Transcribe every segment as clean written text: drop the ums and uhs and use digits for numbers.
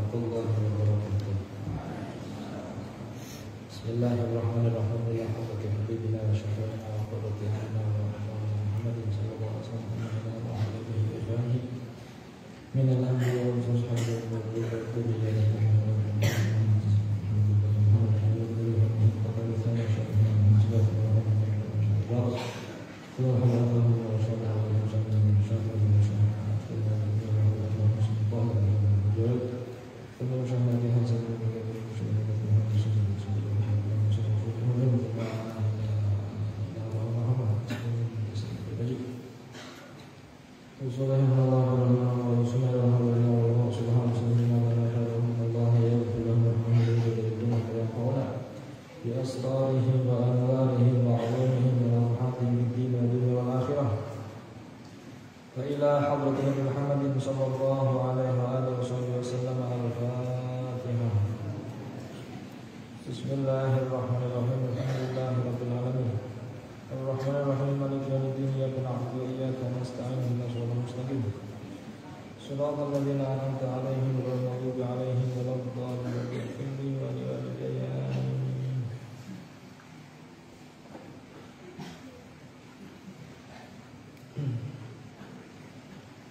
warahmatullahi wabarakatuh. Bismillahirrahmanirrahim. Ya habibina wa syafi'ina wa qurrati a'yunina wa Muhammadin sallallahu alaihi wasallam wa ala alihi wa sahbihi min al-anbiya wal mursalin wa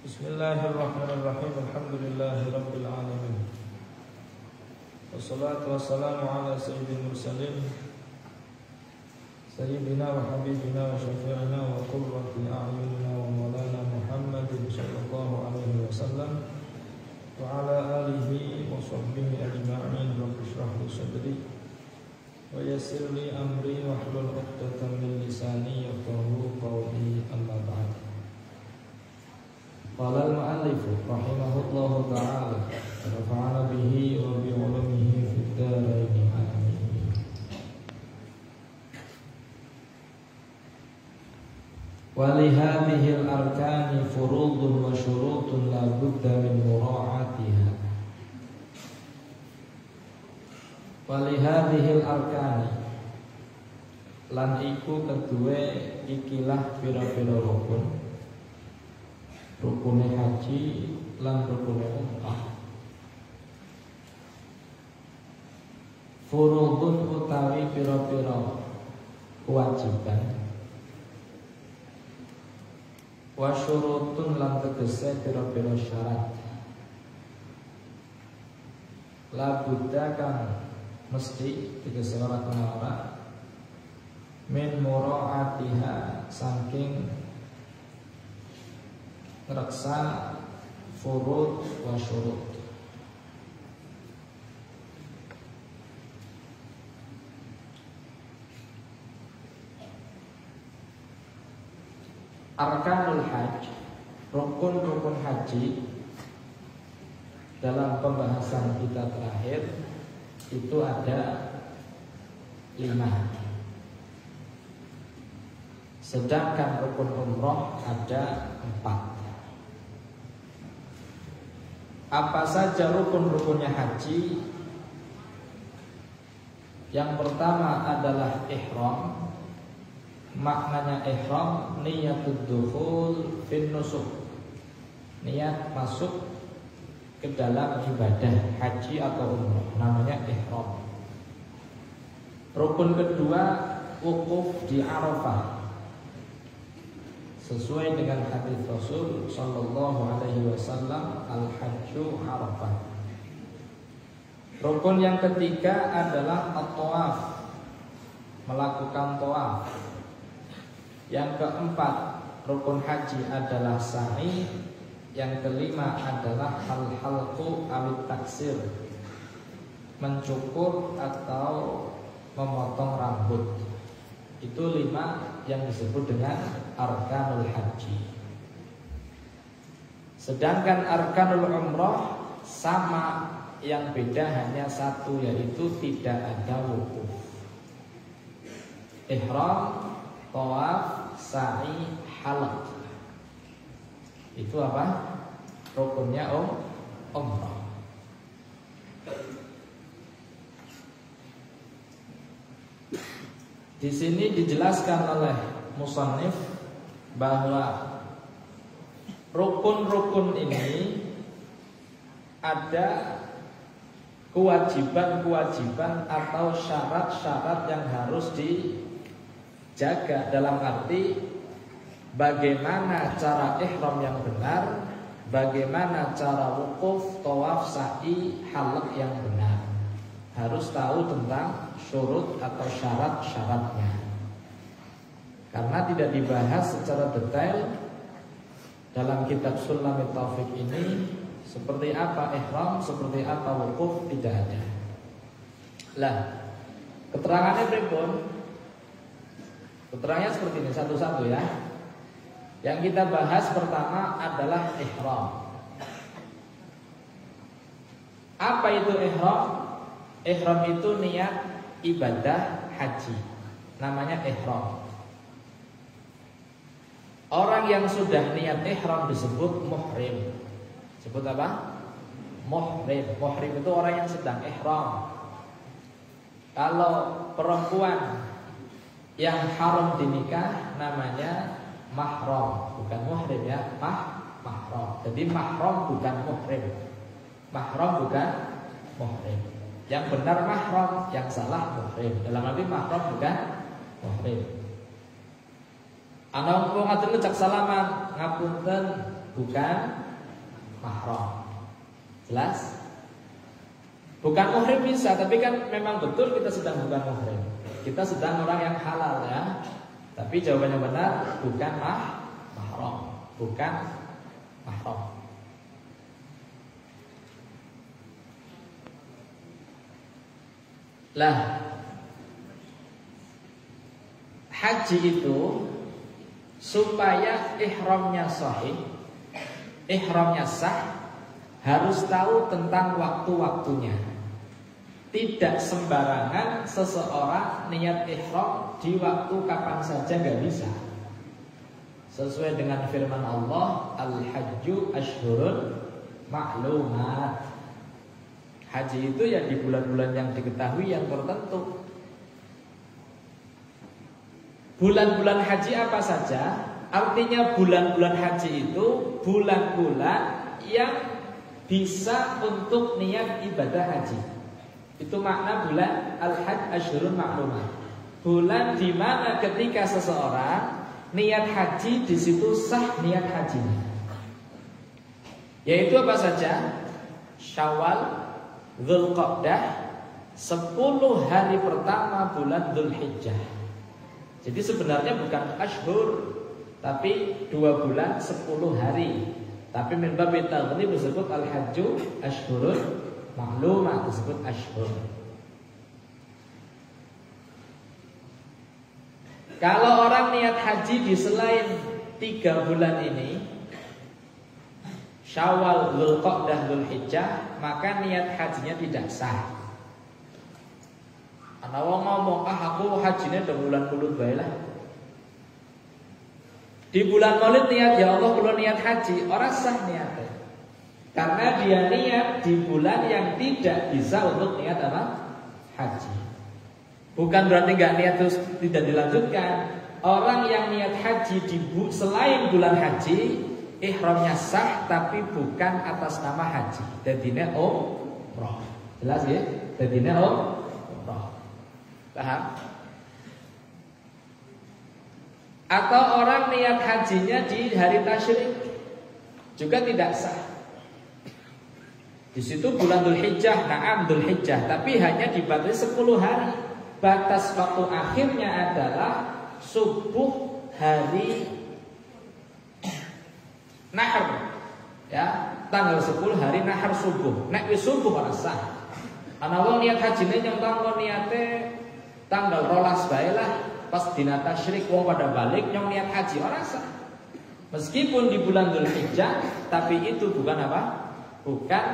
Bismillahirrahmanirrahim. Alhamdulillahirabbil alamin. Wassalatu wassalamu ala sayyidil mursalin sayyidina wa habibina wa syafi'ina wa qurrati a'yunina wa maulana Muhammadin sallallahu alaihi wasallam wa ala alihi wa sahbihi ajma'in. Rabbi shrah li sadri wa yassir li amri wa hlul 'uqdatam min lisani yafqahu qawli. Amma ba'd. Qala al-mu'allif rahimahullahu ta'ala rafa'ana bihi wa bi 'ulumihi fid dharain amin. Wa li hadhihi al-arkani furudun wa syurutun la budda min mura'atiha. Wa li hadhihi al-arkani lan iku kedue ikilah pira-pira rukun. Rukune haji lan rukune umrah. Furudun utawi pira-pira kewajiban. Wa syurutun lan tegese pira-pira syarat. La budda kang mesti tegese ora kena min mura'atiha saking raksa furud wa syurut. Arkanul hajj, rukun-rukun haji dalam pembahasan kita terakhir itu ada 5. Sedangkan rukun umroh ada 4. Apa saja rukun-rukunnya haji? Yang pertama adalah ihram. Maknanya ihram niyatud dukhul fin nusuk. Niat masuk ke dalam ibadah haji atau umrah, namanya ihram. Rukun kedua wukuf di Arafah. Sesuai dengan hadis Rasul sallallahu alaihi wasallam, al-hajju Arafah. Rukun yang ketiga adalah at-tawaf, melakukan tawaf. Yang keempat, rukun haji adalah sa'i. Yang kelima adalah al-halqu awit taksir, mencukur atau memotong rambut. Itu 5 yang disebut dengan arkanul haji. Sedangkan arkanul umrah sama, yang beda hanya 1, yaitu tidak ada wukuf. Ihram, tawaf, sa'i, halaq. Itu apa? Rukunnya umrah. Di sini dijelaskan oleh musannif bahwa rukun-rukun ini ada kewajiban-kewajiban atau syarat-syarat yang harus dijaga, dalam arti bagaimana cara ihram yang benar, bagaimana cara wukuf, tawaf, sa'i, halaq yang benar. Harus tahu tentang syurut atau syarat-syaratnya. Karena tidak dibahas secara detail dalam kitab Sulamit Taufik ini, seperti apa ihram, seperti apa wukuf, tidak ada. Lah, keterangannya pripun? Keterangannya seperti ini, satu-satu ya. Yang kita bahas pertama adalah ihram. Apa itu ihram? Ihram itu niat ibadah haji. Namanya ihram. Orang yang sudah niat ihram disebut muhrim. Sebut apa? Muhrim. Muhrim itu orang yang sedang ihram. Kalau perempuan yang haram dinikah namanya mahram, bukan muhrim ya, mahram. Jadi mahram bukan muhrim. Mahram bukan muhrim. Yang benar mahram, yang salah muhrim. Dalam arti mahram bukan muhrim. Ana wong ngaten ngejak salaman, ngapunten bukan mahram. Jelas? Bukan muhrim bisa, tapi kan memang betul kita sedang bukan muhrim. Kita sedang orang yang halal ya. Tapi jawabannya benar, bukan mahram, bukan mahram. Lah, haji itu supaya ihramnya sahih, ihramnya sah, harus tahu tentang waktu-waktunya. Tidak sembarangan seseorang niat ihram di waktu kapan saja, nggak bisa. Sesuai dengan firman Allah, al-hajju ashhurun ma'lumat. Haji itu ya di bulan-bulan yang diketahui, yang tertentu. Bulan-bulan haji apa saja? Artinya bulan-bulan haji itu bulan-bulan yang bisa untuk niat ibadah haji. Itu makna bulan al-hajj ashhurun ma'lumat. Bulan di mana ketika seseorang niat haji, di situ sah niat hajinya. Yaitu apa saja? Syawal, Dzulqa'dah, 10 hari pertama bulan Dzulhijjah. Jadi sebenarnya bukan ashhur, tapi 2 bulan 10 hari. Tapi min babi taghlib disebut al-hajju ashhurun ma'lumat, disebut ashhur. Kalau orang niat haji di selain 3 bulan ini, Syawal, Dzulqa'dah, Dzulhijjah, maka niat hajinya tidak sah. Ana wong ngomong, aku hajinya udah bulan Maulid bae lah. Di bulan Maulid niat, ya Allah kalau niat haji, orang sah niatnya. Karena dia niat di bulan yang tidak bisa untuk niat apa? Haji. Bukan berarti nggak niat terus tidak dilanjutkan. Orang yang niat haji di selain bulan haji, ihramnya sah tapi bukan atas nama haji. Dadine umrah. Jelas ya? Dadine umrah. Paham? Atau orang niat hajinya di hari tasyrik juga tidak sah. Di situ bulan Dzulhijjah, na'am Dzulhijjah, tapi hanya dibatasi 10 hari. Batas waktu akhirnya adalah subuh hari Nahar, ya, tanggal 10 hari Nahar subuh. Nek wis subuh ora sah. Ana wong niat hajine nyong tanggo niate tanggal 12 bae lah, pas dina tasyrik wong pada balik nyong niat haji ora sah. Meskipun di bulan Dzulhijjah, tapi itu bukan apa? Bukan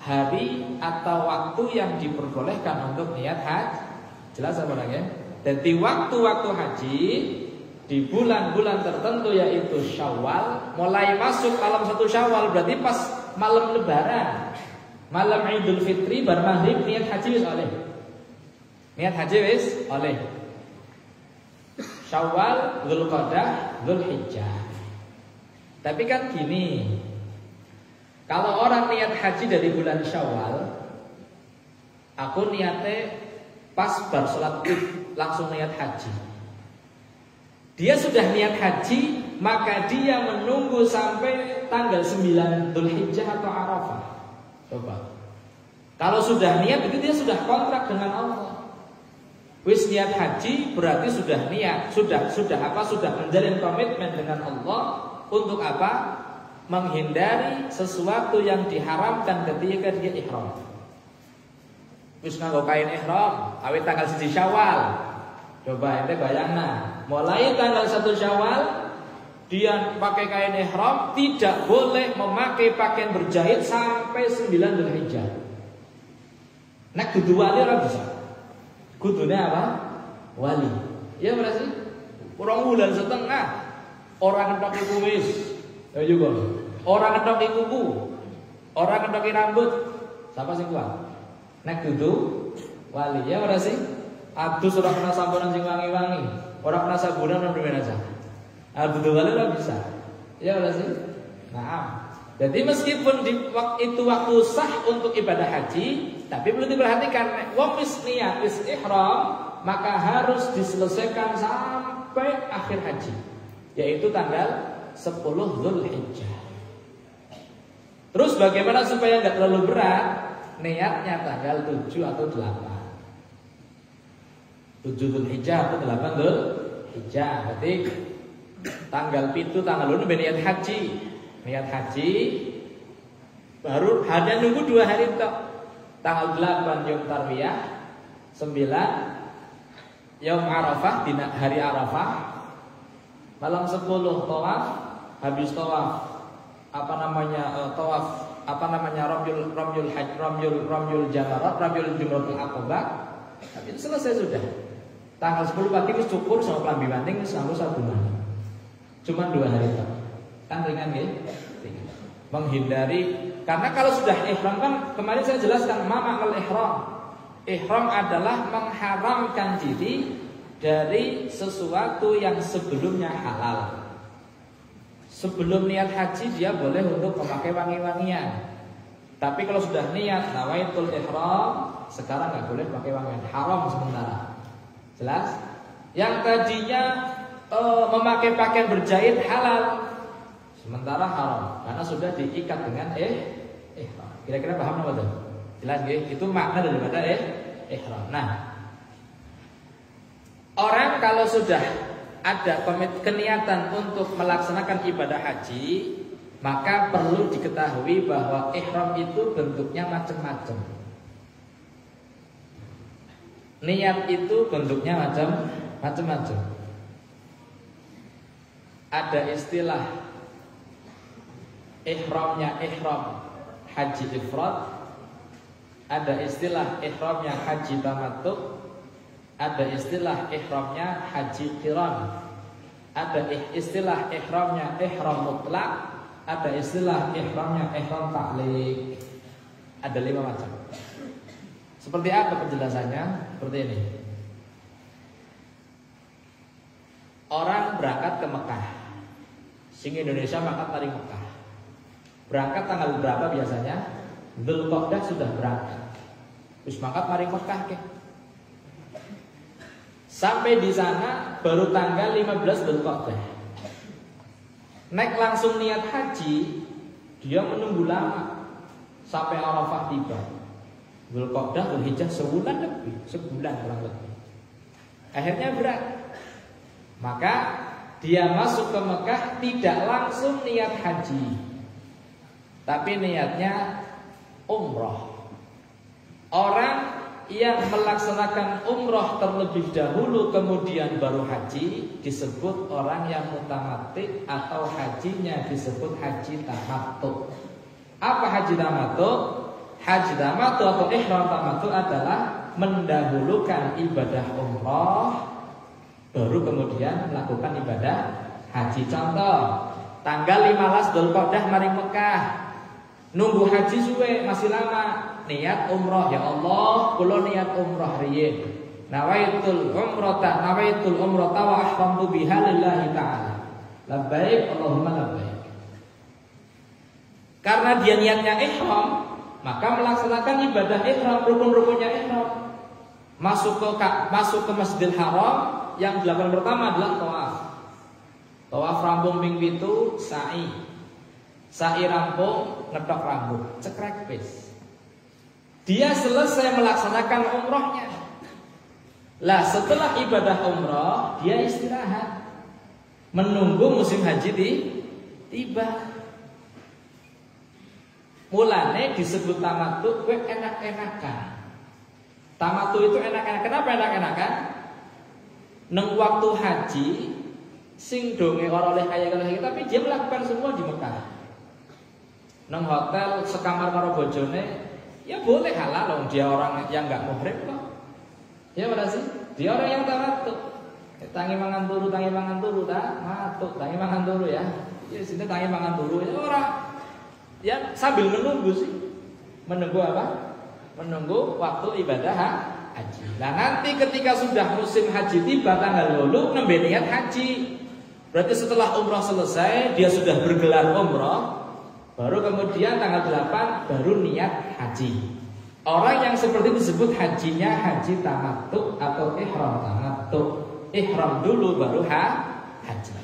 hari atau waktu yang diperbolehkan untuk niat haji. Jelas apa lagi? Jadi waktu-waktu haji di bulan-bulan tertentu yaitu Syawal, mulai masuk malam 1 Syawal berarti pas malam Lebaran, malam Idul Fitri bar maghrib niat haji wis oleh. Niat haji wis oleh. Syawal, Dzulqa'dah, Dzulhijjah. Tapi kan gini, kalau orang niat haji dari bulan Syawal, Aku niatnya pas bar salat Id langsung niat haji. Dia sudah niat haji, maka dia menunggu sampai tanggal 9 Dzulhijjah atau Arafah. Coba. Kalau sudah niat itu dia sudah kontrak dengan Allah. Wis niat haji berarti sudah niat, sudah menjalin komitmen dengan Allah untuk apa? Menghindari sesuatu yang diharamkan ketika dia ihram. Wis nganggo kain ihram, awit tanggal 1 Syawal. Coba ente bayangna, mulai tanggal 1 Syawal dia pakai kain ihram, tidak boleh memakai pakaian berjahit sampai 9 Dzulhijjah. Nek kudu wali ora bisa. Kudune apa? Wali. Ya berarti kurang bulan setengah. Orang kentoki kumis. Ya juga. Orang kentoki kuku. Orang kentoki rambut. Siapa sing kuat? Nek kudu wali. Ya berarti adus ora kena samponan sing wangi-wangi. Ora kena sabunan nang bener aja. Kudu wali ora bisa. Ya berarti. Nah, jadi meskipun itu waktu sah untuk ibadah haji, tapi perlu diperhatikan, wong wis niat wis ihram, maka harus diselesaikan sampai akhir haji, yaitu tanggal 10 Dzulhijjah. Terus bagaimana supaya enggak terlalu berat? Niatnya tanggal 7 atau 8. 7 Dzulhijjah atau 8 Dzulhijjah. Berarti tanggal 7 tanggal 8 niat haji. Niat haji baru hanya nunggu 2 hari tok. Tanggal 8 Yaum Tarwiyah, 9 Yaum Arafah, hari Arafah. Malam 10 tawaf, habis tawaf Ramyul Jamarat, Ramyul Jumratul Aqabah. Tapi itu selesai sudah. Tanggal 10 pagi wis cukur sama klambi manting wis nganggo sabunan. Cuma 2 hari tok. Kan ringan nggih? Menghindari, karena kalau sudah ihram kan kemarin saya jelaskan makna ihram. Ihram adalah mengharamkan diri dari sesuatu yang sebelumnya halal. Sebelum niat haji dia boleh untuk memakai wangi-wangian. Tapi kalau sudah niat nawaitul ihram, sekarang nggak boleh pakai wangian, haram sementara. Jelas? Yang tadinya memakai pakaian berjahit halal, sementara haram karena sudah diikat dengan ihram. Kira-kira paham apa tuh? Jelas nggih? Itu makna daripada ihram. Nah, orang kalau sudah ada keniatan untuk melaksanakan ibadah haji, maka perlu diketahui bahwa ihram itu bentuknya macam-macam. Niat itu bentuknya macam-macam. Ada istilah ihramnya ihram haji ifrad, ada istilah ihramnya haji tamattu, ada istilah ihramnya haji qiran, ada istilah ihramnya ihram mutlak, ada istilah ihramnya ihram ta'liq. Ada 5 macam. Seperti apa penjelasannya? Seperti ini. Orang berangkat ke Mekah. Sing Indonesia maka tarik Mekah. Berangkat tanggal berapa biasanya? Dzulqa'dah sudah berangkat. Terus mangkat mari Mekah ke. Sampai di sana baru tanggal 15 Dzulqa'dah. Naik langsung niat haji, dia menunggu lama sampai Arafah tiba. Dzulqa'dah, Dzulhijjah sebulan kurang lebih. Akhirnya berat. Maka dia masuk ke Mekah tidak langsung niat haji, tapi niatnya umroh. Orang yang melaksanakan umroh terlebih dahulu kemudian baru haji disebut orang yang mutamatti atau hajinya disebut haji tamattu. Apa haji tamattu? Haji tamattu atau ihram tamattu adalah mendahulukan ibadah umroh baru kemudian melakukan ibadah haji. Contoh, tanggal 15 Dzulqa'dah mari Mekah. Nunggu haji suwe masih lama. Niat umroh, ya Allah, kula niat umroh riyin. Nawaitul umrata wa ahramtu biha lillahi ta'ala. Labbaik Allahumma labbaik. Karena dia niatnya ihram, maka melaksanakan ibadah ihram, rukun-rukunnya ihram. Masuk ke Masjidil Haram, yang dilakukan pertama adalah tawaf. Tawaf rampung ping 7, sa'i. Sa'i rampung, ngethok rambut, cekrek wis. Dia selesai melaksanakan umrohnya. Lah setelah ibadah umroh, dia istirahat, menunggu musim haji tiba. Mulane disebut tamattu, kowe enak-enakan. Tamattu itu enak-enakan. Kenapa enak-enakan? Neng waktu haji sing donge ora oleh kaya tapi dia melakukan semua di Mekah. Neng hotel sekamar karo bojone, ya boleh halal loh, dia orang yang enggak muhrim kok. Ya benar sih? Dia orang yang tamattu. Tangi mangan turu ta, matuk tangi mangan turu ya. Ya sini tangi mangan turu ya orang. Ya sambil menunggu sih. Menunggu apa? Menunggu waktu ibadah haji. Nah nanti ketika sudah musim haji tiba tanggal 8 nembe niat haji. Berarti setelah umroh selesai dia sudah bergelar umroh. Baru kemudian tanggal 8 baru niat haji. Orang yang seperti itu disebut hajinya haji tamattu atau ihram tamattu. Ihram dulu baru haji.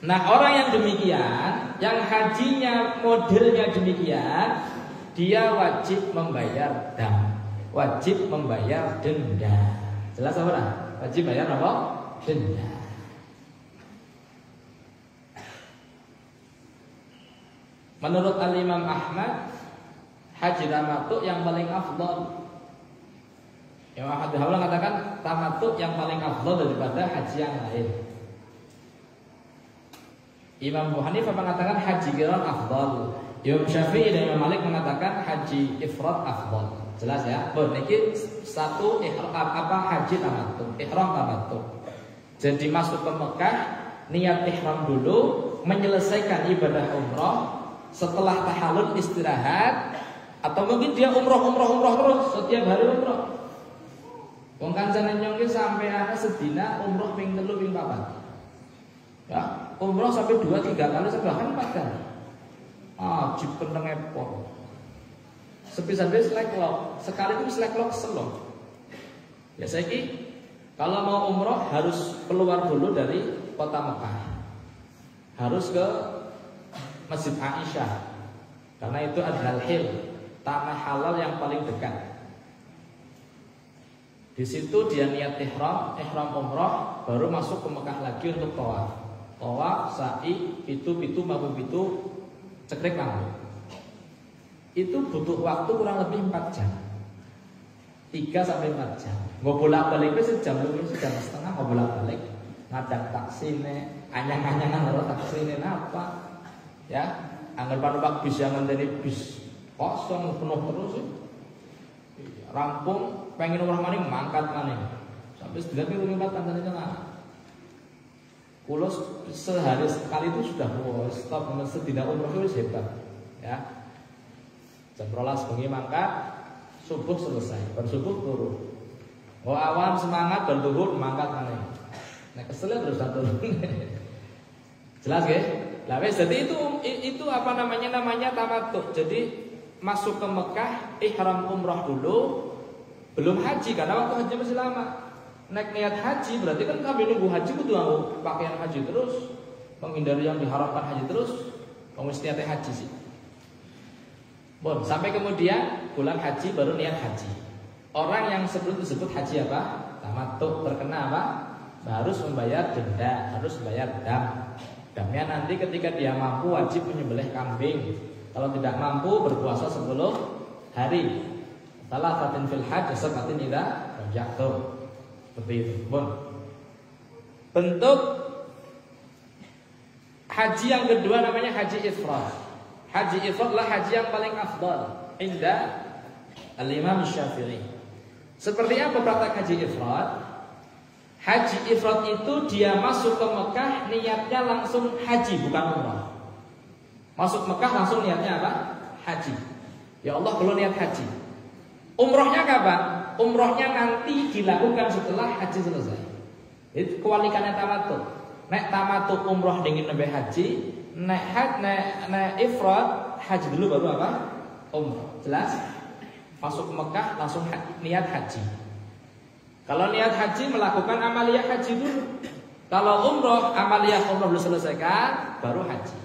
Nah orang yang demikian, yang hajinya modelnya demikian, dia wajib membayar dam, wajib membayar denda. Jelas apa? Wajib bayar apa? Denda. Menurut Al-Imam Ahmad, haji tamattu yang paling afdal. Imam Ahmad bin Hanbal mengatakan tamattu yang paling afdal daripada haji yang lain. Imam Abu Hanifah mengatakan haji qiran afdal. Imam Syafi'i dan Imam Malik mengatakan haji ifrad afdal. Jelas ya? Bon, niki satu ihram apa haji tamattu, ihram tamattu. Jadi masuk ke Mekah, niat ihram dulu, menyelesaikan ibadah umroh. Setelah tahallul istirahat, atau mungkin dia umroh terus setiap hari umroh. Wong kancane nyong ki sampean sedina umroh ping 3 ping 4. Ya, umroh sampai 2-3 kali bahkan 4 kali. Ajib penteng epon. Sepisan-pisan slacklock, sekali itu slacklock selong. Ya saiki kalau mau umroh harus keluar dulu dari kota Mekah. Harus ke Masjid Aisyah, karena itu adalah hil, tanah halal yang paling dekat. Di situ dia niat ihram umrah, baru masuk ke Mekah lagi untuk tawaf. Tawaf, sa'i, pitu maupun pitu, cekrek rambut. Itu butuh waktu kurang lebih 4 jam. 3-4 jam. Nggak bolak-balik sejam lebih, sejam setengah nggak bolak-balik. Ngadang taksi nih, anyang-anyangan orang taksi nih apa? Ya, anggapan numpak bis yang ngenteni bis kosong penuh terus sih. Rampung pengen umrah maning mangkat maning. Sampai sedina ping 4 kancane tengah. Kulo sehari sekali itu sudah stop sedina umrah itu hebat. Ya. Jam 12 bengi mangkat, subuh selesai, bersubuh turun. Oh awan semangat dan turun mangkat maning. Nek kesel terus turun. Jelas ya? Lah wes jadi itu apa namanya tamattu. Jadi masuk ke Mekah ihram umrah dulu, belum haji karena waktu haji masih lama. Naik niat haji berarti kan sambil nunggu haji kudu nganggo pakaian haji terus, menghindari yang diharamkan haji terus. Wong mesti niat haji sih. Bon, sampai kemudian bulan haji baru niat haji. Orang yang sebelum disebut haji apa? Tamattu, terkena apa? Harus membayar denda, harus membayar dam. Damnya nanti ketika dia mampu wajib menyembelih kambing. Kalau tidak mampu berpuasa 10 hari. Salasatin fil hajj, sabatin idza raja'tum. Seperti itu. Bon. Bentuk haji yang kedua namanya haji ifrad. Haji ifrad adalah haji yang paling afdal inda Al-Imam Syafi'i. Seperti apa praktek haji ifrad? Haji ifrad itu dia masuk ke Mekah niatnya langsung haji bukan umrah. Masuk Mekah langsung niatnya apa? Haji. Ya Allah kalau niat haji. Umrohnya kapan? Umrohnya nanti dilakukan setelah haji selesai. Itu kewalikannya tamattu. Nek tamattu umroh dengan nembe haji, nek ifrad haji dulu baru apa? umroh. Jelas? Masuk Mekah langsung niat haji. Kalau niat haji melakukan amaliyah haji dulu. Kalau umroh, amaliyah umroh belum selesaikan, baru haji.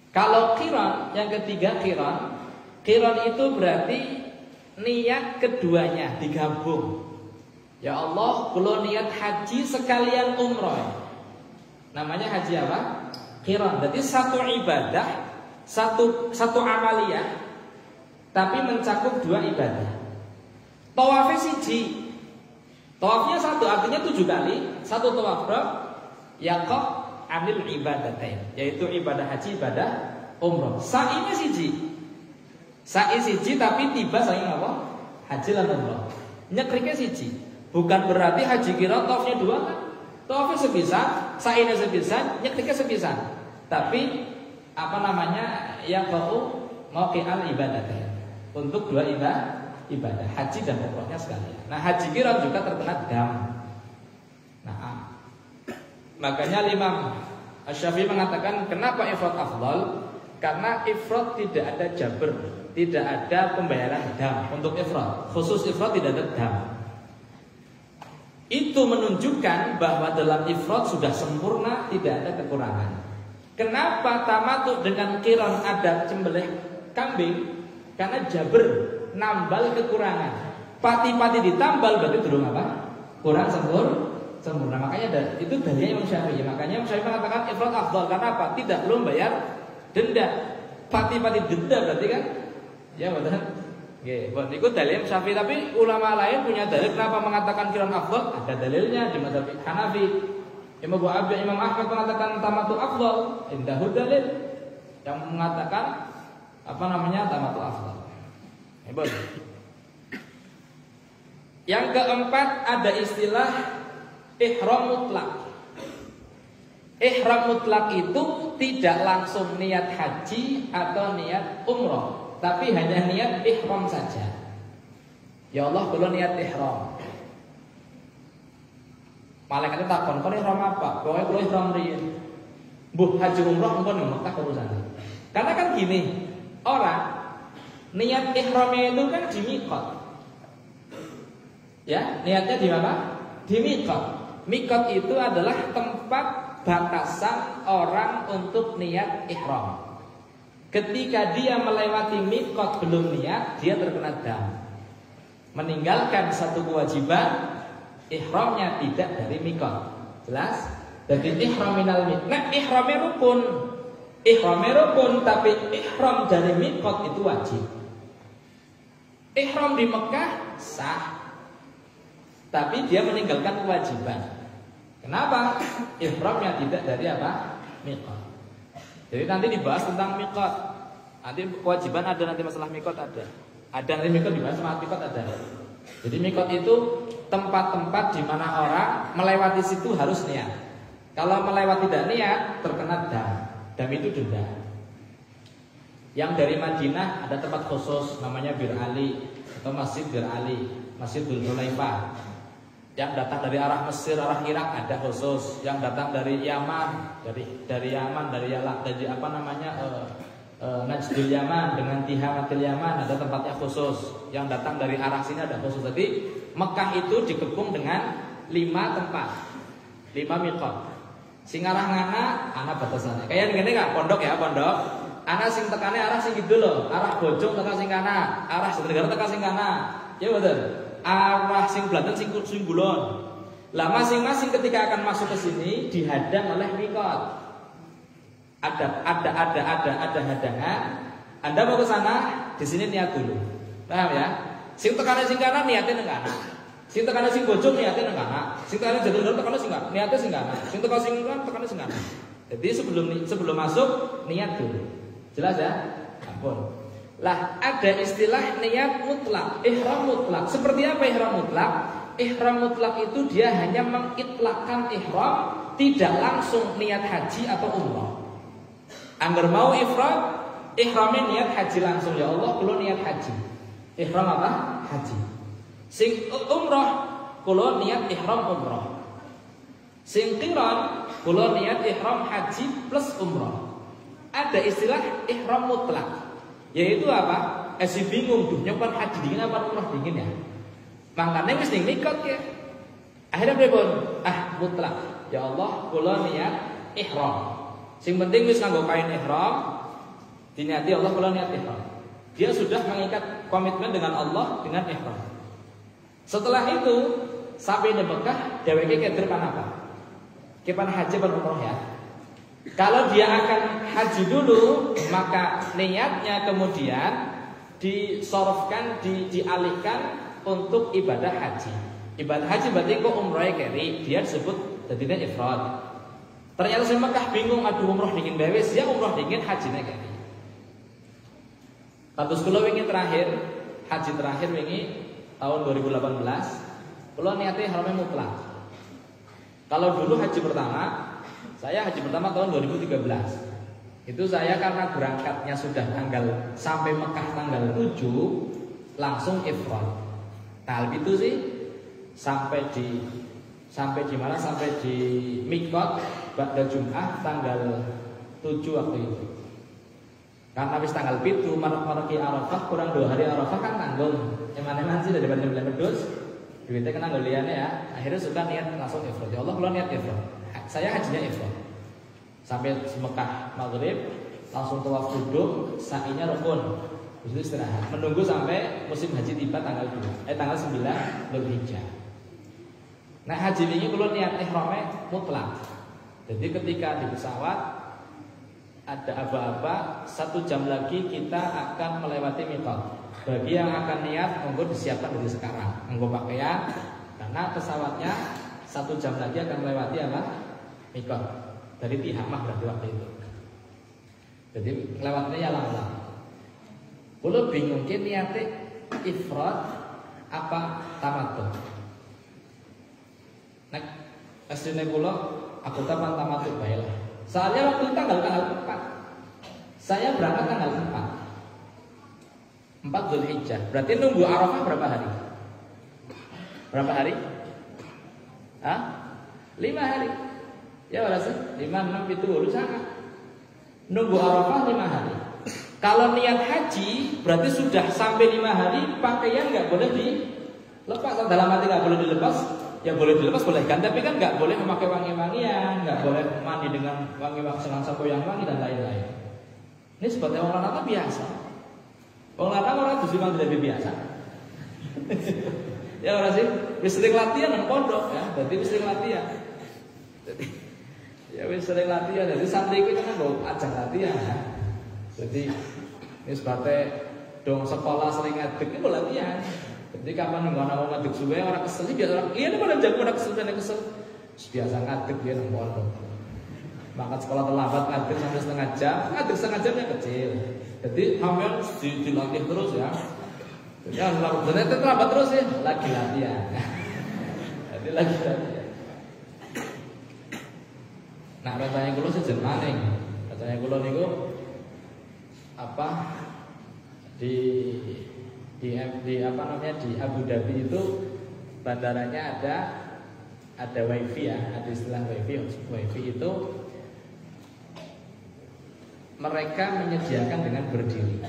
Kalau qiran, yang ketiga qiran itu berarti niat keduanya digabung. Ya Allah, kalau niat haji sekalian umroh. Namanya haji apa? Qiran. Berarti satu ibadah, satu amaliyah, tapi mencakup dua ibadah. Tawafnya siji. Tawafnya satu, artinya 7 kali. Satu tawaf yaqah anil ibadatain, yaitu ibadah haji, ibadah umroh. Sa'inya siji. Sa'i siji tapi tiba sa'i apa? Haji lan umroh. Nyekriknya siji. Bukan berarti haji qiran tawafnya 2 kan? Tawafnya sepisan, sa'inya sepisan, nyekriknya sepisan. Tapi yaqa'u mauqi'al ibadatain. Untuk 2 ibadah haji dan umrohnya sekalian. Nah, haji qiran juga terkena dam. Nah, makanya Imam Asy-Syafi'i mengatakan kenapa ifrad afdal? Karena ifrad tidak ada jabr, tidak ada pembayaran dam untuk ifrad. Khusus ifrad tidak ada dam. Itu menunjukkan bahwa dalam ifrad sudah sempurna, tidak ada kekurangan. Kenapa tamattu dengan qiran ada cembelih kambing? Karena jabr, nambal kekurangan. Pati-pati ditambal berarti belum apa? Kurang sempurna. Makanya itu dalilnya Imam Syafi'i. Makanya Imam Syafi'i mengatakan ifrad afdal. Karena apa? Tidak belum bayar denda. Pati-pati denda berarti kan? Ya betul. Nggih, buat itu dalil Imam Syafi'i. Tapi ulama lain punya dalil kenapa mengatakan qiran afdal? Ada dalilnya di mazhab Hanafi. Imam Ahmad mengatakan tamattu afdal. Indahu dalil yang mengatakan tamattu afdal. Hebat. Yang keempat ada istilah ihram mutlak. Ihram mutlak itu tidak langsung niat haji atau niat umroh, tapi hanya niat ihram saja. Ya Allah, kalau niat ihram. Malaikat takon, "Kau ihram apa?" "Pokoknya kalau ihram riyen." "Mbuh haji umroh engko ning Mekah urusane." Karena kan gini, orang niat ihramnya itu kan di miqat. Ya, niatnya di mana? Di miqat. Miqat itu adalah tempat batasan orang untuk niat ihram. Ketika dia melewati miqat belum niat, dia terkena dam. Meninggalkan satu kewajiban, ihramnya tidak dari miqat. Jelas? Jadi ihram minal miqat. Nah, ihramnya rukun. Ihramnya rukun, tapi ihram dari miqat itu wajib. Ihram di Mekah sah, tapi dia meninggalkan kewajiban. Kenapa? Ihramnya tidak dari apa? Miqat. Jadi nanti dibahas tentang miqat. Nanti kewajiban ada, nanti masalah miqat ada. Ada nanti miqat dibahas, masalah miqat ada. Jadi miqat itu tempat-tempat di mana orang melewati situ harus niat. Kalau melewati tidak niat terkena dam. Dam itu denda. Yang dari Madinah ada tempat khusus namanya Bir Ali atau Masjid Bir Ali, Masjidul Hulaifah. Yang datang dari arah Mesir, arah Irak ada khusus. Yang datang dari Yaman, dari Yaman, dari Najdul Yaman dengan Tihamatil Yaman ada tempatnya khusus. Yang datang dari arah sini ada khusus. Jadi Mekah itu dikepung dengan 5 tempat, 5 miqat. Sing arah ngana, ana batasannya. Kayak ngene enggak? Pondok ya, pondok. Ana sing tekane arah sing gitu loh, arah Bojong tekan sing kana, arah Jatinegara tekan sing kana. Ya betul. Arah sing Blaten sing Kulon. Lah masing-masing ketika akan masuk ke sini dihadang oleh miqat. Ada hadangan. Anda mau ke sana, di sini niat dulu. Paham ya? Sing tekane sing kana niate nang kana. Sing tekane sing Bojong niate nang kana. Sing tekane Jatinegara tekane sing kana, niate sing kana. Sing tekane sing kana tekane sing kana. Jadi sebelum masuk niat dulu. Jelas ya? Ampun. Lah ada istilah niat mutlak, ihram mutlak. Seperti apa ihram mutlak? Ihram mutlak itu dia hanya mengitlakkan ihram, tidak langsung niat haji atau umrah. Angger mau ifrad, ihramnya niat haji langsung. Ya Allah, kulo niat haji. Ihram apa? Haji. Sing umrah, kulo niat ihram umrah. Sing qiran, kulo niat ihram haji plus umrah. ada istilah ihram mutlak. Yaitu apa? Si bingung tuh nyoba haji dingin apa umrah dingin ya. Makanya wis ning mikot ya. Akhirnya pripun? Mutlak. Ya Allah, kula niat ihram. Sing penting wis nganggo kain ihram. Diniati Allah kula niat ihram. Dia sudah mengikat komitmen dengan Allah dengan ihram. Setelah itu sampai di Mekah dheweke keterpan apa? Kepan haji apa umrah ya. Kalau dia akan haji dulu, maka niatnya kemudian disorofkan, dialihkan untuk ibadah haji. Ibadah haji berarti kok umrah keri, dia disebut tadinya ifrad. Ternyata saya Mekah bingung, aduh umrah dingin bewes, ya umrah dingin hajinya keri. Kados kula wingi terakhir, haji terakhir wingi tahun 2018, kula niate ihramnya mutlak. Kalau dulu haji pertama, saya haji pertama tahun 2013. Itu saya karena berangkatnya sudah sampai Mekah tanggal 7, langsung ifrad. Nah, itu sih sampai di mana? Sampai di mikot pada Jumat tanggal 7 waktu itu. Karena habis tanggal 7 maraki Arafah kurang 2 hari Arafah kan tanggung. Eman-eman sih daripada pedus. Duitnya kena goliannya ya. Akhirnya sudah niat langsung ifrad. Ya Allah, kalau niat ifrad. Saya hajinya ifrad. Sampai Mekah maghrib langsung tawaf qudum, sa'inya rukun. Terus istirahat. Menunggu sampai musim haji tiba tanggal 9 Dzulhijjah. Nah, haji ini kula niat ihramnya mutlak. Jadi ketika di pesawat ada aba-aba 1 jam lagi kita akan melewati mikot. Bagi yang akan niat monggo disiapkan dari sekarang. Monggo pakaian karena pesawatnya 1 jam lagi akan melewati apa? Mikot. Dari Tihamah berarti waktu itu. Jadi lewatnya ya lang-lang. Kula bingung ki niate ifrad apa tamattu. Nek asline kula aku tamattu bae lah. Soalnya waktu tanggal 4. Saya berangkat tanggal 4 Dzulhijjah. Berarti nunggu Arafah berapa hari? Berapa hari? 5 hari. Ya rasa 5, 6 itu urusan. Nunggu Arafah 5 hari. Kalau niat haji berarti sudah sampai 5 hari, pakaian nggak boleh dilepas. Dalam arti nggak boleh dilepas, ya boleh dilepas boleh kan, tapi kan nggak boleh memakai wangi-wangian, nggak boleh mandi dengan wangi-wangi sampo yang wangi dan lain-lain. Ini seperti orang lanang biasa. Orang lanang orang tuh memang lebih biasa. Ya orang sih, sering latihan nang pondok ya, berarti sering latihan. Jadi, ya sering latihan, jadi santri itu kan lo ajang latihan ya. Jadi ini sebabnya dong sekolah sering ngadeg itu latihan. Jadi kapan nggak mau ngadeg suwe orang kesel biasa orang iya pada jago orang kesel biasa ngadeg dia nang pondok. Mangkat sekolah terlambat ngadeg sampai setengah jam jamnya kecil. Jadi hampir dilatih terus ya. Jadi ternyata terlambat terus ya lagi latihan. Jadi lagi latihan. Nah, katanya kulo sejen maning. Katanya kulo niku apa di apa namanya di Abu Dhabi itu bandaranya ada wifi ya, ada istilah wifi. Wifi itu mereka menyediakan dengan berdiri,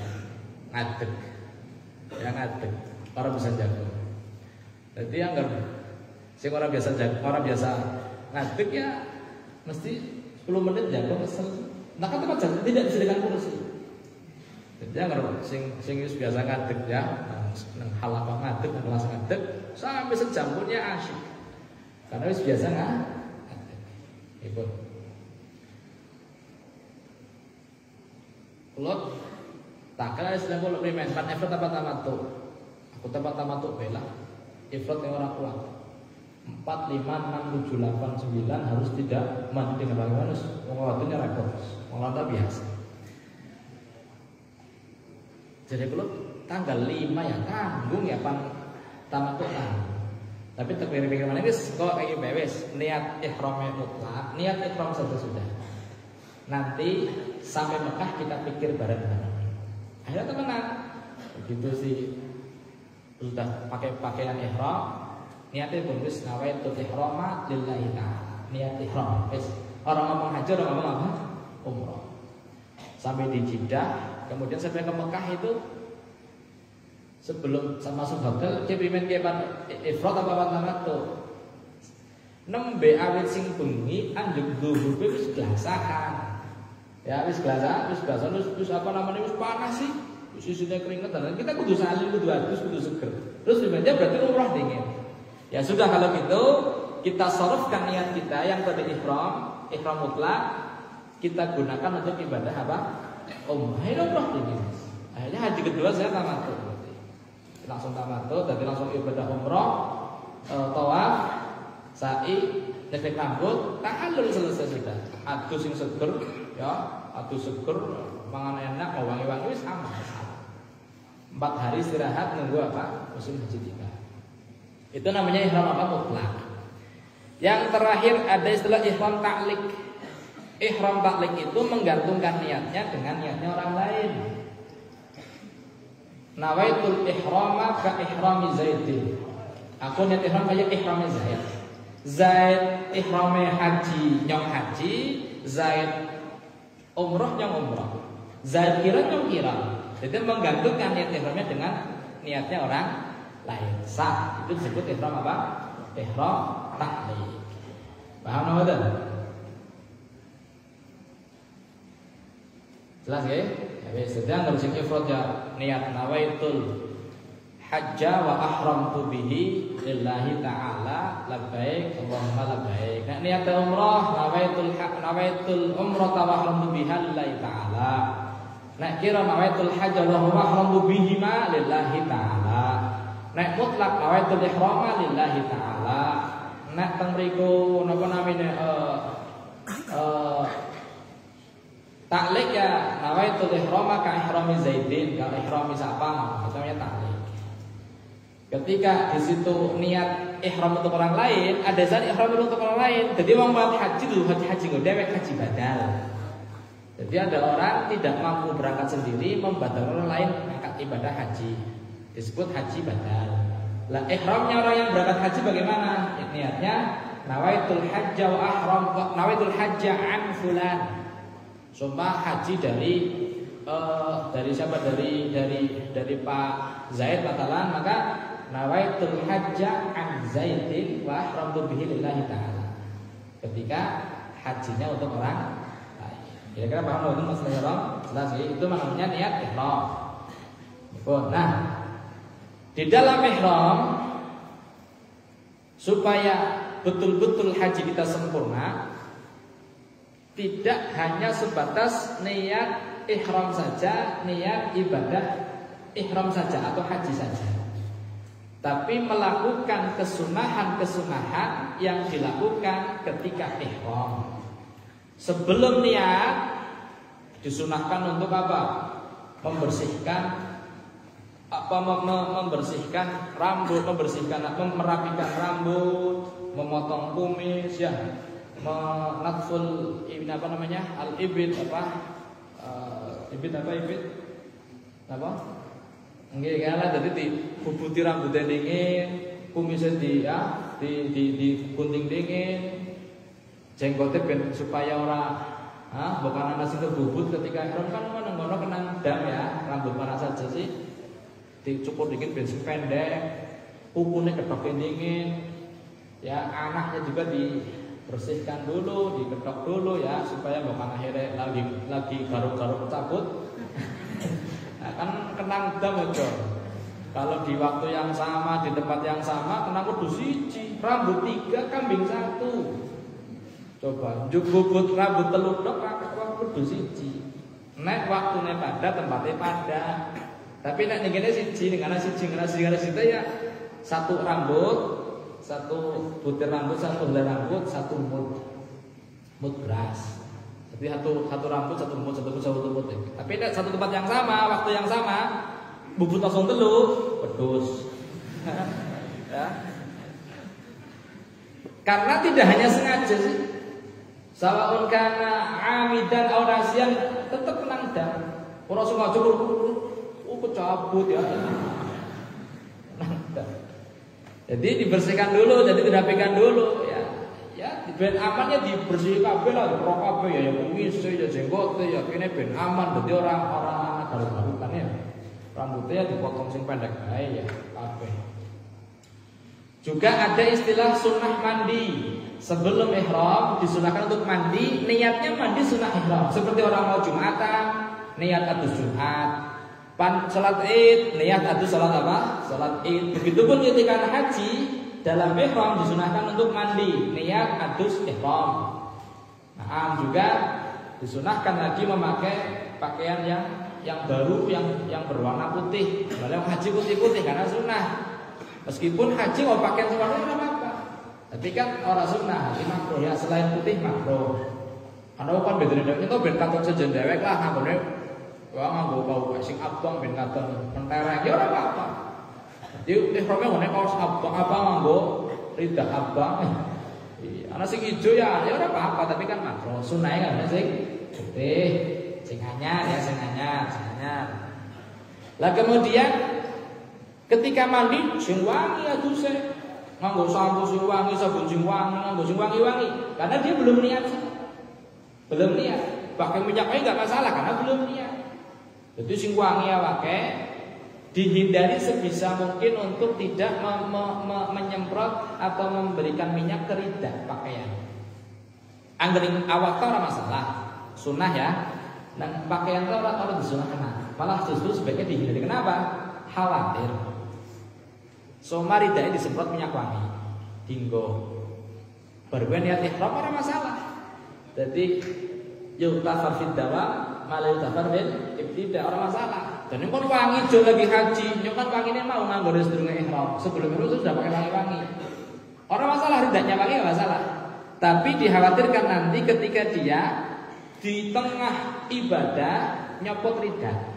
ngadeg, ya ngadeg, orang bisa jago. Jadi yang sing orang biasa jago, orang biasa ngadeg ya mesti 10 menit jago kesel. Nah kan tempat jago tidak disediakan kursi. Jadi yang sing biasa ngadeg ya, nang halaqah ngadeg, nang kelas ngadeg sampai sejam pun ya asyik. Karena wis biasa ngadeg. Ibu. Kulot tak kala sedang kulo primen pan effort apa tamattu. Aku tamattu bela. Effort yang orang kuat. 4, 5, 6, 7, 8, 9 harus tidak mandi dengan wangi manus. Waktunya repot. Mengalami biasa. Jadi kalau tanggal 5 ya tanggung ya pan tamattu tanggung. Tapi terpikir-pikir mana ini kok kayak bewes niat ihramnya mutlak, niat ihram saja sudah. Nanti sampai Mekah kita pikir bareng-bareng. Akhirnya temenan. Begitu sih sudah pakai pakaian ihram, niatnya pun wis nawaitu ihrama lillahi ta'ala. Niat ihram. Wis orang ngomong haji, orang ngomong apa? Umrah. sampai di Jeddah, kemudian sampai ke Mekah itu sebelum masuk hotel kirimin kepan ifrat apa tamattu. Nembe awit sing bengi anjuk dhuwur wis glasahan. Ya wis glasahan, wis apa namanya wis panas sih. Wis isine keringetan. Kita kudu salin, kudu adus, kudu seger. Terus dimana berarti umrah dingin. Ya sudah kalau gitu kita sorofkan niat kita yang tadi ihram mutlak kita gunakan untuk ibadah apa? Umrah dingin. Akhirnya haji kedua saya tamattu. Langsung tamattu, jadi langsung ibadah umrah, tawaf, sa'i, nyekek rambut, tahallul selesai sudah. Adus sing seger, ya, adus seger, mangan enak, wangi-wangi wis aman. 4 hari istirahat nunggu apa? Musim haji tiba. Itu namanya ihram apa? Mutlak. Yang terakhir ada istilah ihram ta'liq. Ihram ta'liq itu menggantungkan niatnya dengan niatnya orang lain. Nawaitul ihrama ka ihrami Zaidin. Aku niat ihram kayak ihramnya Zaid. Zaid ihramnya haji, nyong haji, Zaid umrah nyong umrah. Zaid kira nyong kira. Jadi menggantungkan niat ihramnya dengan niatnya orang lain. Sah. Itu disebut ihram apa? Ihram ta'liq. Paham enggak? Jelas ya? Sedang harus ifrad ya niat nawaitul hajja wa ahramtu bihi lillahi ta'ala labbaik Allahumma labbaik. Nah, niat umrah nawaitul umrah wa ahramtu biha lillahi ta'ala. Nah, kira nawaitul hajja wa ahramtu bihi ma lillahi ta'ala. Nah, mutlak nawaitul ihram lillahi ta'ala. Nah, teng mriku napa namine ta'liq ya nawaitul ihrama ka ihrami Zaidin, ka ihrami siapa namanya ta'liq. Ketika di situ niat ihram untuk orang lain, ada zat ihram untuk orang lain. Jadi wong buat haji dulu haji dewek haji badal. Jadi ada orang tidak mampu berangkat sendiri membatalkan orang lain angkat ibadah haji. Disebut haji badal. Lah ihramnya orang yang berangkat haji bagaimana? Niatnya nawaitul hajja wa ahram nawaitul hajja an fulan. Sumpah haji dari siapa dari Pak Zaid batalan, maka nawaitul hajja an Zaidin wa ahramtu bihi lillahi ta'ala. Ketika hajinya untuk orang lain. Kira-kira paham itu masalah ihram? Jelas ya, itu namanya niat ihram. Nah, di dalam ihram supaya betul-betul haji kita sempurna, tidak hanya sebatas niat ihram saja, niat ibadah ihram saja atau haji saja, tapi melakukan kesunahan-kesunahan yang dilakukan ketika ihram. Sebelum niat disunahkan untuk apa? Membersihkan rambut, merapikan rambut, memotong kumis, ya, menatful al-ibid nggih kala dadi dibubuti rambutnya dingin, kumisnya digunting dingin, jenggotnya ben supaya bukan ana sing bubut ketika ihram kan ngono kenang dam ya, rambut mana saja sih dicukur dingin ben pendek, kukunya ketok dingin, ya anaknya juga dibersihkan dulu, diketok dulu ya supaya bukan akhirnya lagi garuk-garuk cabut. Nah, kan kenang dam aja. Kalau di waktu yang sama, di tempat yang sama, kenang kudu siji, rambut 3, kambing 1. Coba njubut rambut telur tok kudu siji. Nek waktune pada, tempatnya pada. Tapi nek ngene siji, ngene siji ya satu rambut, satu butir rambut, satu helai rambut, satu mut beras. Jadi satu rambut, satu mut. Tapi nek satu tempat yang sama, waktu yang sama, bubut langsung telu, pedus. Ya. Karena tidak hanya sengaja sih. Sawaun kana amidan aw nasiyan tetep kenang dam. Ora sengaja kecabut ya. Jadi dibersihkan dulu, jadi dirapikan dulu ya. Ya ben amannya dibersih kabeh lah, diprok kabeh ya kumis ya jenggote ya kene ben aman dadi orang garuk-garukan ya. Rambutnya dipotong sing pendek ae ya kabeh. Juga ada istilah sunnah mandi. Sebelum ihram disunahkan untuk mandi, niatnya mandi sunnah ihram. Seperti orang mau Jumatan, niat adus Jumat. Salat Id, niat adus salat apa? Salat Id. Begitupun ketika haji, dalam ihram disunahkan untuk mandi, niat adus ihram. Nah, juga disunahkan lagi memakai pakaian yang baru yang berwarna putih. Kalau haji putih-putih karena sunnah. Meskipun haji mau pakaian warna enggak apa-apa. Tapi kan orang sunnah, haji makruh ya, selain putih makruh. Ana kan bedane dhewe itu ben katon sejen dewek lah nganggone wah nganggo bau sing abang ben katon mentereng ya ora apa-apa. Jadi ihrame ngene kaos abang apa nganggo ridah abang. Ana sing ijo ya ora apa-apa tapi kan makruh. Sunnahe kan sing putih, sing anyar ya, sing anyar. Lah kemudian ketika mandi sing wangi aduse. Nganggo sampo sing wangi, sabun sing wangi, nganggo sing wangi-wangi. Karena dia belum niat. Belum niat. Pakai minyak wangi enggak masalah karena belum niat. Jadi sing wangi ya pakai dihindari sebisa mungkin untuk tidak menyemprot atau memberikan minyak ke lidah pakaian. Anggering awak ta ora masalah. Sunnah ya. Dan pakaian ta ora disunahkan. Malah justru sebaiknya dihindari. Kenapa? Khawatir. So mari dai disemprot minyak wangi. Dinggo. Berben niat ihram ora masalah. Jadi yutafar fid dawa, malah yutafar bil ibtida ora masalah. Dan kon wangi jo lagi haji, nyok kan wangine mau nganggo sedurunge ihram. Sebelum itu sudah pakai wangi-wangi. Ora masalah ridanya wangi enggak masalah. Tapi dikhawatirkan nanti ketika dia di tengah ibadah nyopot lidah.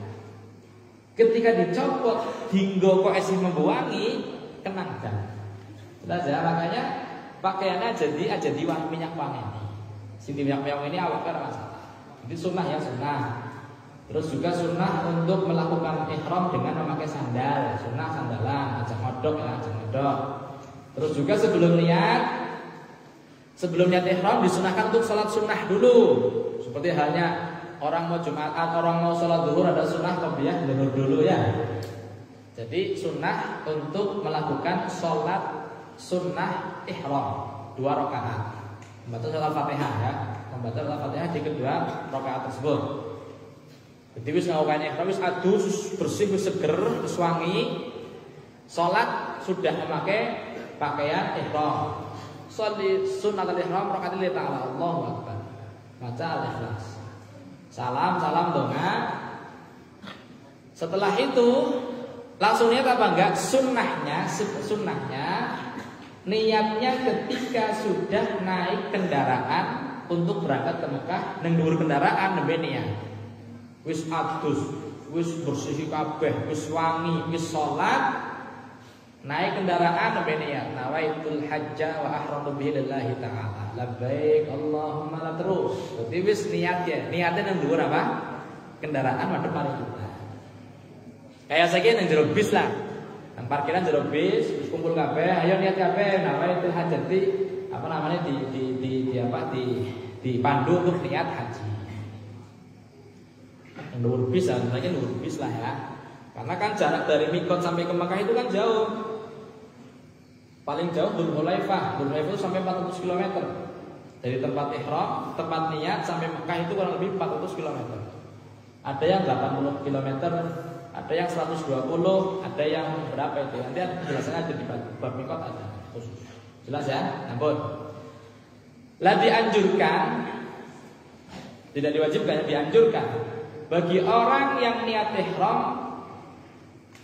Ketika dicopot dinggo kok esi membuangi kenang dan. Jelas ya, makanya pakaiannya aja diwangi minyak wangi. Sing minyak wangi ini awaknya masalah. Itu sunnah ya, sunnah. Terus juga sunnah untuk melakukan ihram dengan memakai sandal. Sunnah sandalan, ajak ngodok ya, ajak ngodok. Terus juga sebelum niat ihram disunahkan untuk salat sunnah dulu. Seperti halnya orang mau Jumatan, orang mau sholat zuhur ada sunnah qobliyah zuhur dulu ya. Jadi sunnah untuk melakukan sholat sunnah ihram 2 rakaat. Membaca sholat Fatihah ya, membaca sholat Fatihah di kedua rakaat tersebut. Jadi wis ngawakane ihram wis adus, bersih, wis seger, wis wangi. Sholat sudah memakai pakaian ihram. Sholli sunnatul ihram rakaat li ta'ala Allahu akbar. Baca al-ikhlas. Salam donga. Setelah itu langsung niat apa enggak? Sunnahnya niatnya ketika sudah naik kendaraan untuk berangkat ke Mekah, nang dhuwur kendaraan nembe niat. Wis adus, wis bersih kabeh, wis wangi, wis salat, naik kendaraan nembe niat. Nawaitul hajja wa ahramtu bihi lillahi ta'ala. Labbaik Allahumma la terus. Berarti wis niatnya nang dhuwur apa? Kendaraan madhep mari kita. Kayak saiki nang jero bis lah. Nang parkiran jero bis, wis kumpul kabeh, ayo niat kabeh nawaitul hajjati apa namanya dipandu untuk niat haji. Nang dhuwur bis sebenarnya dhuwur bis lah ya. Karena kan jarak dari Mikot sampai ke Mekah itu kan jauh. Paling jauh Dzulhulaifah itu sampai 400 km. Dari tempat ihram, tempat niat sampai Mekah itu kurang lebih 400 km. Ada yang 80 km, ada yang 120, ada yang berapa itu. Nanti penjelasannya ada di bab Mikot ada khusus. Jelas ya? Ampun. Lah dianjurkan, tidak diwajibkan, dianjurkan bagi orang yang niat ihram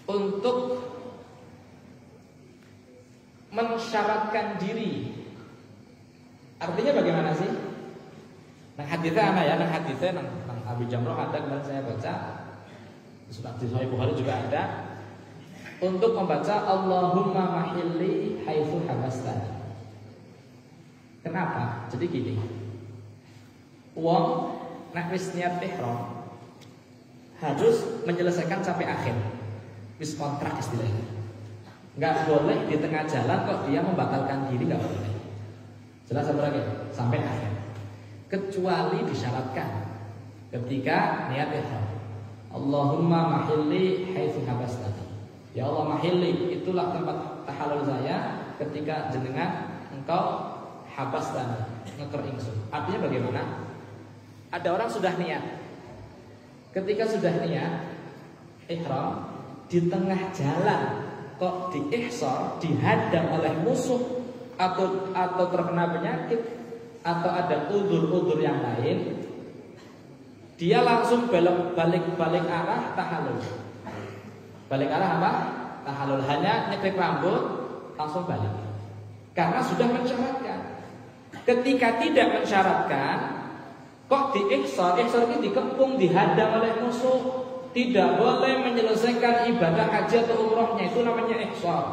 untuk mensyaratkan diri. Artinya bagaimana sih? Nang haditsnya ana ya, nang haditsnya nang Abi Jamroh ada kemarin saya baca. Di Sahih Bukhari juga ada. Untuk membaca Allahumma mahilli haitsu habastani. Kenapa? Jadi gini. Wong nek wis niat ihram harus menyelesaikan sampai akhir. Wis kontrak istilahnya. Enggak boleh di tengah jalan kok dia membatalkan diri, enggak boleh. Jelas apa lagi? Sampai akhir. Kecuali disyaratkan ketika niat ihram. Allahumma mahilli haitsu habastani. Ya Allah, mahilli, itulah tempat tahallul saya ketika jenengan engkau habastani, ngeker ingsun. Artinya bagaimana? Ada orang sudah niat. Ketika sudah niat ihram, di tengah jalan kok diihsar, dihadang oleh musuh atau terkena penyakit atau ada udzur-udzur yang lain, dia langsung balik arah tahallul. Balik arah apa? Tahallul. Hanya nyetrek rambut langsung balik. Karena sudah mensyaratkan. Ketika tidak mensyaratkan, kok diihsar ini dikepung, dihadang oleh musuh, tidak boleh menyelesaikan ibadah haji atau umrohnya, itu namanya ihsar.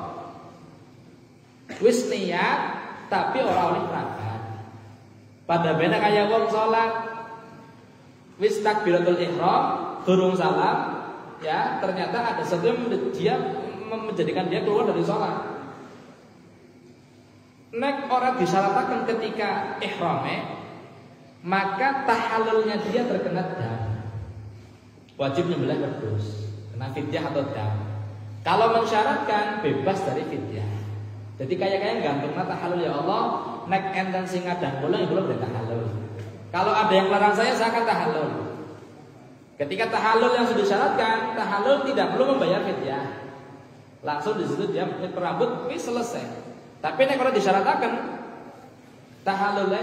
Wis niat tapi ora oleh berangkat. Pada beda kaya wong salat wis takbiratul ihram, durung salam, ya ternyata ada sesuatu yang dia menjadikan dia keluar dari salat. Nek orang disyaratkan ketika ihrame, maka tahallulnya dia terkena dam. Wajib nyembelih wedhus, kena fidyah atau dam. Kalau mensyaratkan bebas dari fidyah. Jadi kayak gantungna tahallul, ya Allah, nek enten sing ngadang kula belum ada tahallul. Kalau ada yang larang saya akan tahallul. Ketika tahallul yang sudah disyaratkan, tahallul tidak perlu membayar fidyah. Langsung di situ dia nyetrek rambut, wis selesai. Tapi nek ora disyaratkan tahallulnya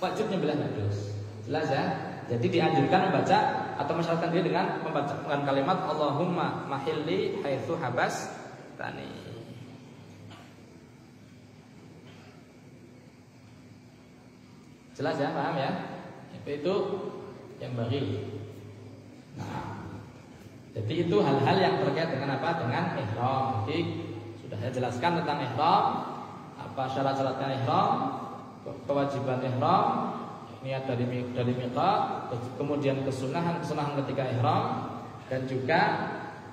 wajib nyembelih wedhus. Jelas ya? Jadi dianjurkan membaca atau mensyaratkan diri dengan membaca kalimat Allahumma mahilli haitsu habastani. Jelas ya, paham ya? Itu yang bagi. Nah, jadi itu hal-hal yang terkait dengan apa? Dengan ihram. Jadi sudah saya jelaskan tentang ihram, apa syarat-syaratnya ihram, kewajiban ihram, niat dari miqat, kemudian kesunahan ketika ihram, dan juga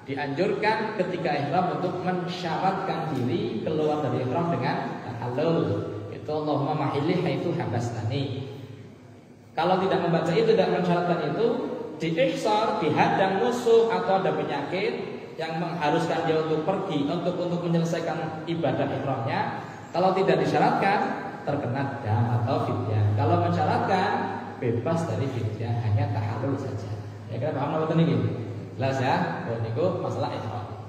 dianjurkan ketika ihram untuk mensyaratkan diri keluar dari ihram dengan tahallul. Itu Allahumma mahilli haitsu habastani. Kalau tidak membaca itu dan mensyaratkan itu, diihsar, dihadang musuh atau ada penyakit yang mengharuskan dia untuk pergi untuk menyelesaikan ibadah ihramnya. Kalau tidak disyaratkan, terkena dam atau fidyah. Kalau mensyaratkan, bebas dari fidyah, hanya tahallul saja. Ya kira paham apa ini? Jelas ya? Itu masalah ihram.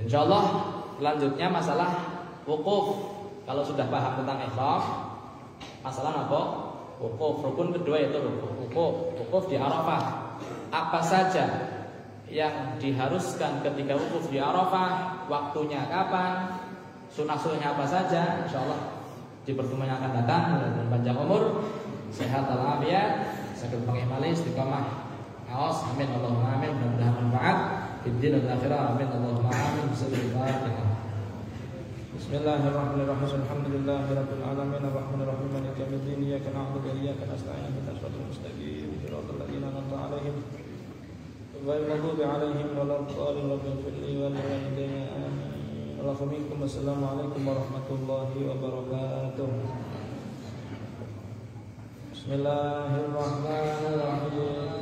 Insyaallah selanjutnya masalah wukuf. Kalau sudah paham tentang ihram, masalah apa? Wukuf. Rukun kedua yaitu wukuf. Wukuf di Arafah. Apa saja yang diharuskan ketika wukuf di Arafah, waktunya kapan, sunah-sunahnya apa saja, insyaallah di pertemuan yang akan datang, dan panjang umur, sehat walafiat, sakit pengimali, istiqamah, awas, amin Allahumma amin, mudah-mudahan manfaat di dunia dan akhirat, amin Allahumma amin. Bismillahirrahmanirrahim. Alhamdulillahirabbil alamin, arrahmanirrahim, maliki yaumiddin, iyyaka na'budu wa iyyaka nasta'in, ihdinas siratal mustaqim, siratal ladzina an'amta 'alaihim ghairil maghdubi 'alaihim waladdallin, rabbighfir li wa li walidayya amin. Assalamualaikum warahmatullahi wabarakatuh. Bismillahirrahmanirrahim.